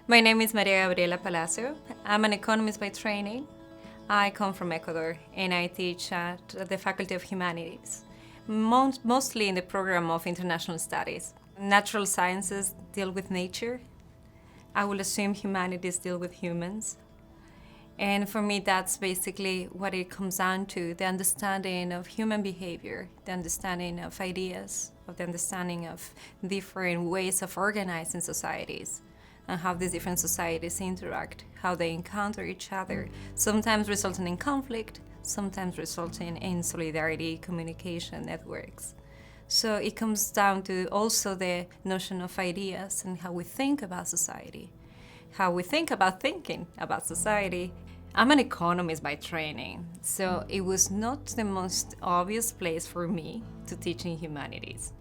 My name is María Gabriela Palacio. I'm an economist by training. I come from Ecuador and I teach at the Faculty of Humanities, mostly in the program of International Studies. Natural sciences deal with nature. I will assume humanities deal with humans. And for me, that's basically what it comes down to, the understanding of human behavior, the understanding of ideas, of the understanding of different ways of organizing societies, and how these different societies interact, how they encounter each other, sometimes resulting in conflict, sometimes resulting in solidarity, communication networks. So it comes down to also the notion of ideas and how we think about society, how we think about thinking about society. I'm an economist by training, so it was not the most obvious place for me to teach in humanities.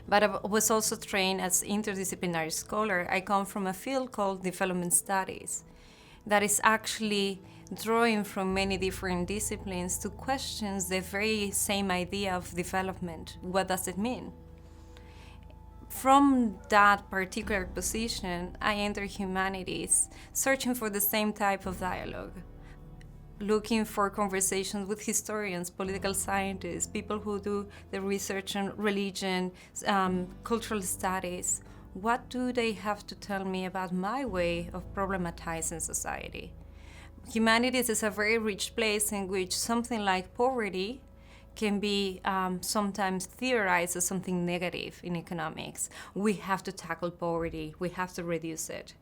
But I was also trained as interdisciplinary scholar. I come from a field called development studies that is actually drawing from many different disciplines to question the very same idea of development. What does it mean? From that particular position, I entered humanities, searching for the same type of dialogue, looking for conversations with historians, political scientists, people who do the research on religion, cultural studies. What do they have to tell me about my way of problematizing society? Humanities is a very rich place in which something like poverty can be sometimes theorized as something negative in economics. We have to tackle poverty, we have to reduce it.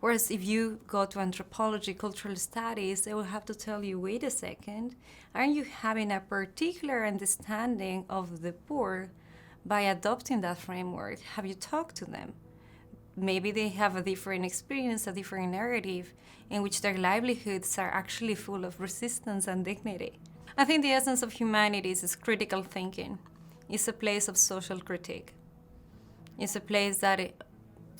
Whereas if you go to anthropology, cultural studies, they will have to tell you, wait a second, aren't you having a particular understanding of the poor by adopting that framework? Have you talked to them? Maybe they have a different experience, a different narrative, in which their livelihoods are actually full of resistance and dignity. I think the essence of humanities is critical thinking. It's a place of social critique. It's a place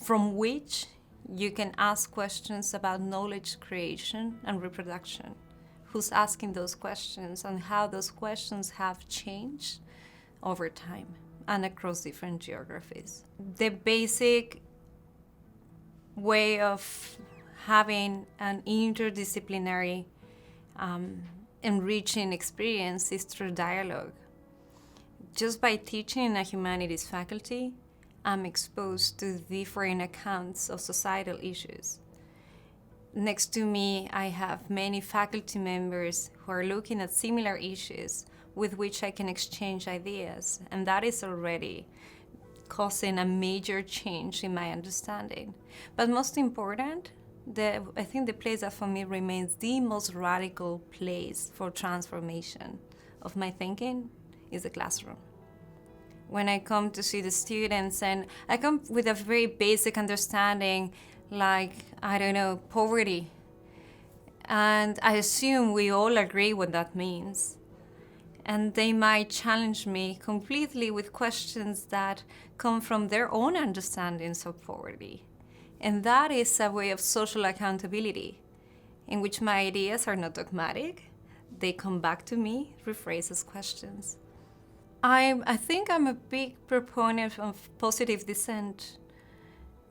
from which you can ask questions about knowledge creation and reproduction. Who's asking those questions and how those questions have changed over time and across different geographies. The basic way of having an interdisciplinary enriching experience is through dialogue. Just by teaching in a humanities faculty, I'm exposed to different accounts of societal issues. Next to me, I have many faculty members who are looking at similar issues with which I can exchange ideas, and that is already causing a major change in my understanding. But most important, I think the place that for me remains the most radical place for transformation of my thinking is the classroom. When I come to see the students, and I come with a very basic understanding, like, poverty. And I assume we all agree what that means. And they might challenge me completely with questions that come from their own understandings of poverty. And that is a way of social accountability, in which my ideas are not dogmatic. They come back to me, rephrased as questions. I think I'm a big proponent of positive dissent,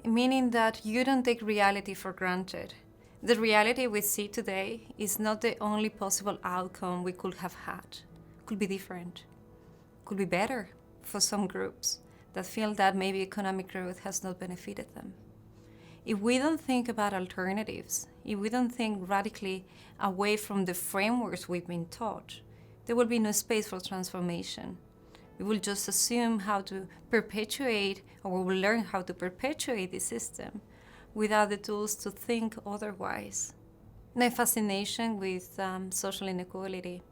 meaning that you don't take reality for granted. The reality we see today is not the only possible outcome we could have had. Could be different, could be better for some groups that feel that maybe economic growth has not benefited them. If we don't think about alternatives, if we don't think radically away from the frameworks we've been taught, there will be no space for transformation. We will just assume how to perpetuate, or we will learn how to perpetuate the system without the tools to think otherwise. My fascination with social inequality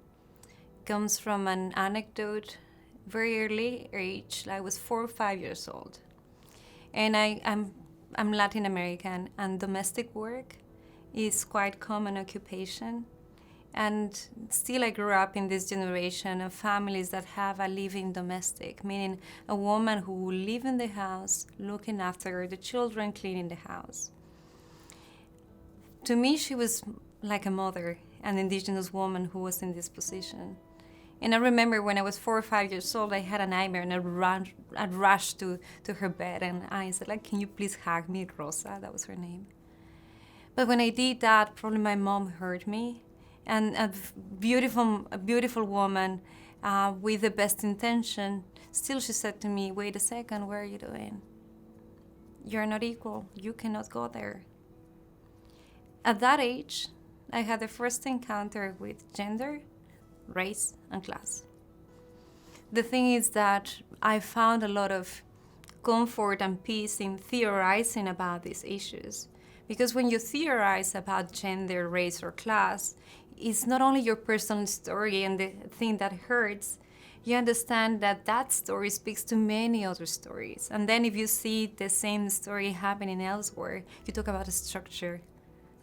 comes from an anecdote very early age. I was 4 or 5 years old. And I'm Latin American, and domestic work is quite common occupation. And still I grew up in this generation of families that have a living domestic, meaning a woman who will live in the house, looking after the children, cleaning the house. To me, she was like a mother, an indigenous woman who was in this position. And I remember when I was 4 or 5 years old, I had a nightmare and I rushed to her bed and I said, like, can you please hug me, Rosa? That was her name. But when I did that, probably my mom heard me. And a beautiful woman with the best intention, still she said to me, wait a second, what are you doing? You're not equal. You cannot go there. At that age, I had the first encounter with gender, race, and class. The thing is that I found a lot of comfort and peace in theorizing about these issues. Because when you theorize about gender, race, or class, it's not only your personal story and the thing that hurts, you understand that that story speaks to many other stories. And then if you see the same story happening elsewhere, you talk about the structure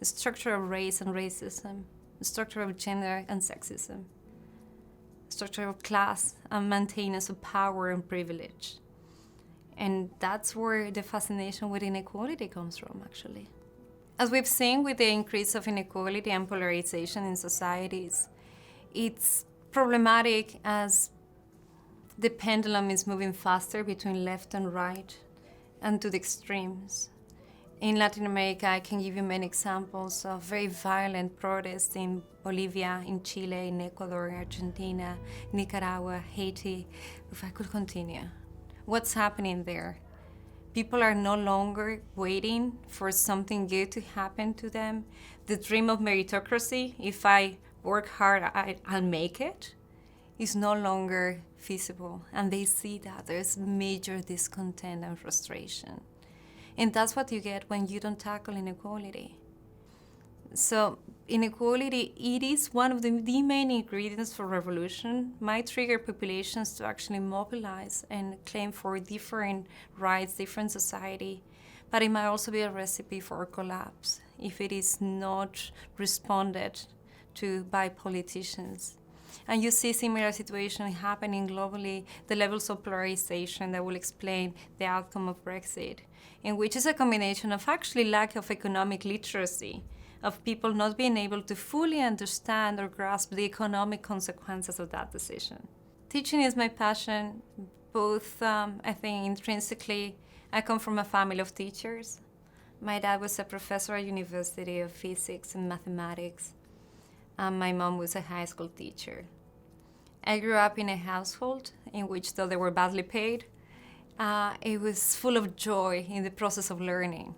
of race and racism, the structure of gender and sexism, the structure of class and maintenance of power and privilege. And that's where the fascination with inequality comes from, actually. As we've seen with the increase of inequality and polarization in societies, it's problematic as the pendulum is moving faster between left and right and to the extremes. In Latin America, I can give you many examples of very violent protests in Bolivia, in Chile, in Ecuador, Argentina, Nicaragua, Haiti, if I could continue. What's happening there? People are no longer waiting for something good to happen to them. The dream of meritocracy, if I work hard, I'll make it, is no longer feasible. And they see that there's major discontent and frustration. And that's what you get when you don't tackle inequality. So inequality, it is one of the main ingredients for revolution, might trigger populations to actually mobilize and claim for different rights, different society, but it might also be a recipe for collapse if it is not responded to by politicians. And you see similar situations happening globally, the levels of polarization that will explain the outcome of Brexit, in which is a combination of actually lack of economic literacy, of people not being able to fully understand or grasp the economic consequences of that decision. Teaching is my passion, both, I think, intrinsically. I come from a family of teachers. My dad was a professor at University of Physics and Mathematics. My mom was a high school teacher. I grew up in a household in which, though they were badly paid, it was full of joy in the process of learning.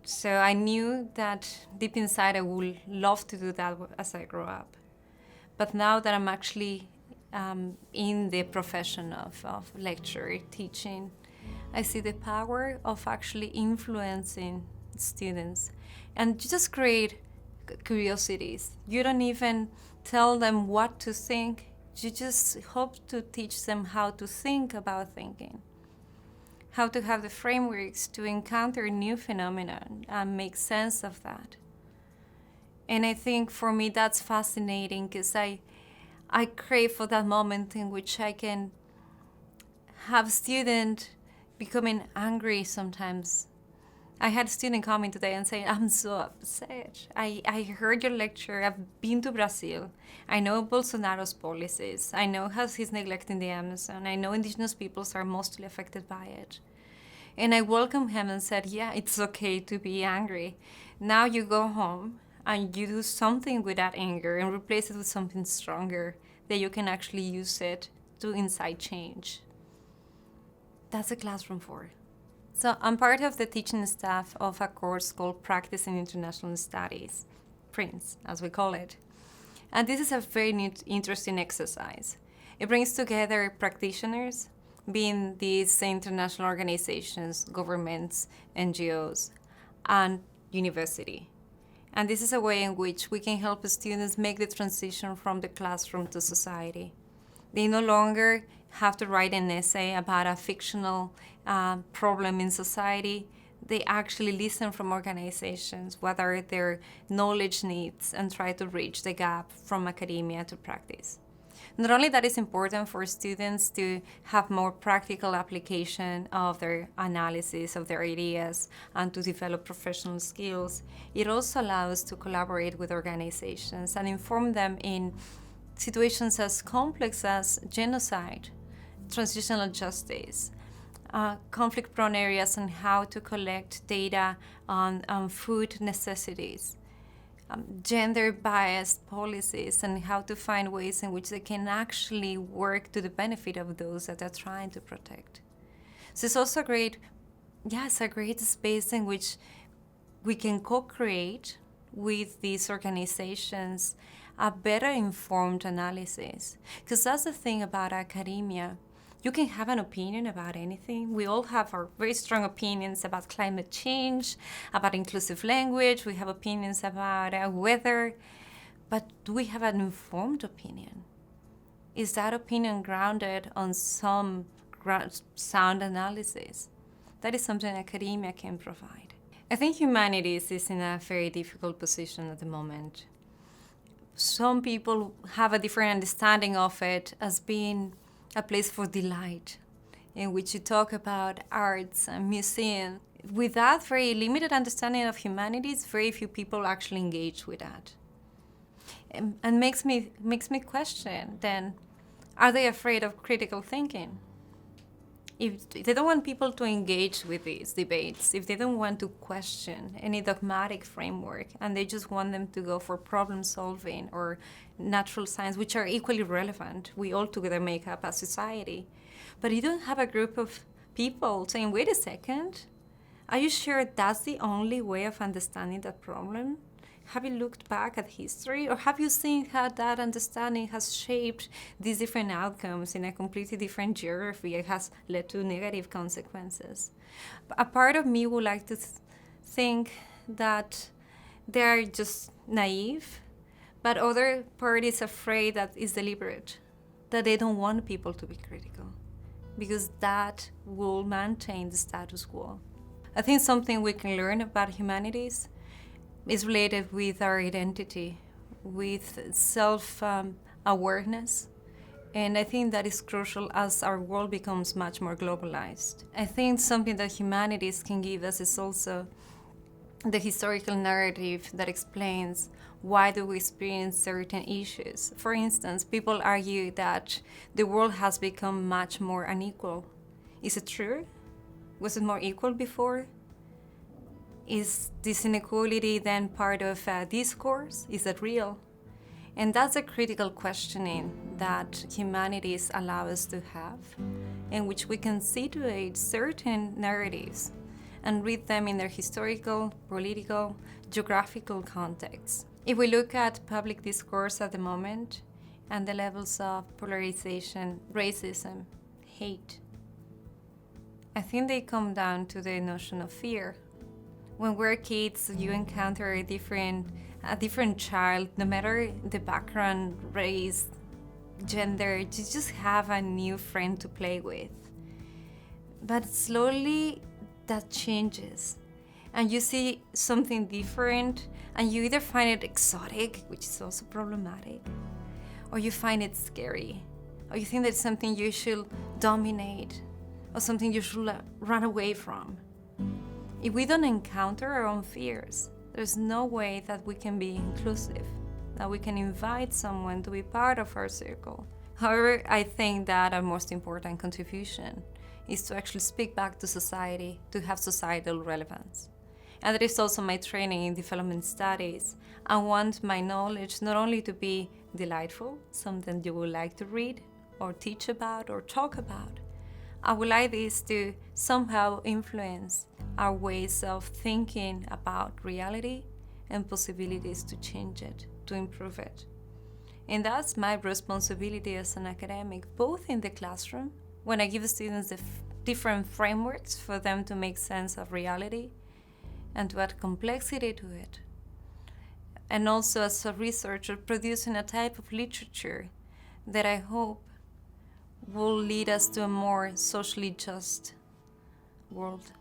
So I knew that deep inside I would love to do that as I grow up. But now that I'm actually in the profession of lecture, teaching, I see the power of actually influencing students and just create curiosities. You don't even tell them what to think. You just hope to teach them how to think about thinking, how to have the frameworks to encounter new phenomena and make sense of that. And I think for me that's fascinating because I crave for that moment in which I can have students becoming angry sometimes. I had a student coming today and saying, I'm so upset. I heard your lecture. I've been to Brazil. I know Bolsonaro's policies. I know how he's neglecting the Amazon. I know indigenous peoples are mostly affected by it. And I welcomed him and said, yeah, it's okay to be angry. Now you go home and you do something with that anger and replace it with something stronger that you can actually use it to incite change. That's a classroom for. So I'm part of the teaching staff of a course called Practice in International Studies, PRINCE, as we call it. And this is a very interesting exercise. It brings together practitioners, being these international organizations, governments, NGOs, and university. And this is a way in which we can help students make the transition from the classroom to society. They no longer have to write an essay about a fictional problem in society. They actually listen from organizations what are their knowledge needs and try to bridge the gap from academia to practice. Not only that is important for students to have more practical application of their analysis of their ideas and to develop professional skills, it also allows to collaborate with organizations and inform them in situations as complex as genocide, transitional justice, conflict-prone areas, and how to collect data on food necessities, gender-biased policies, and how to find ways in which they can actually work to the benefit of those that they're trying to protect. So it's also a great space in which we can co-create with these organizations a better informed analysis. Because that's the thing about academia. You can have an opinion about anything. We all have our very strong opinions about climate change, about inclusive language. We have opinions about weather. But do we have an informed opinion? Is that opinion grounded on some sound analysis? That is something academia can provide. I think humanities is in a very difficult position at the moment. Some people have a different understanding of it as being a place for delight, in which you talk about arts and museums. With that very limited understanding of humanities, very few people actually engage with that. And makes me question, then, are they afraid of critical thinking? If they don't want people to engage with these debates, if they don't want to question any dogmatic framework, and they just want them to go for problem solving or natural science, which are equally relevant, we all together make up a society. But you don't have a group of people saying, wait a second, are you sure that's the only way of understanding that problem? Have you looked back at history, or have you seen how that understanding has shaped these different outcomes in a completely different geography? It has led to negative consequences. A part of me would like to think that they're just naive, but other part is afraid that it's deliberate, that they don't want people to be critical, because that will maintain the status quo. I think something we can learn about humanities is related with our identity, with self-awareness. And I think that is crucial as our world becomes much more globalized. I think something that humanities can give us is also the historical narrative that explains why do we experience certain issues. For instance, people argue that the world has become much more unequal. Is it true? Was it more equal before? Is this inequality then part of a discourse? Is it real? And that's a critical questioning that humanities allow us to have, in which we can situate certain narratives and read them in their historical, political, geographical context. If we look at public discourse at the moment and the levels of polarization, racism, hate, I think they come down to the notion of fear. When we're kids, you encounter a different child, no matter the background, race, gender, you just have a new friend to play with. But slowly that changes, and you see something different, and you either find it exotic, which is also problematic, or you find it scary, or you think that it's something you should dominate, or something you should run away from. If we don't encounter our own fears, there's no way that we can be inclusive, that we can invite someone to be part of our circle. However, I think that our most important contribution is to actually speak back to society, to have societal relevance. And that is also my training in development studies. I want my knowledge not only to be delightful, something you would like to read or teach about or talk about. I would like this to somehow influence our ways of thinking about reality and possibilities to change it, to improve it. And that's my responsibility as an academic, both in the classroom, when I give students the different frameworks for them to make sense of reality and to add complexity to it. And also as a researcher, producing a type of literature that I hope will lead us to a more socially just world.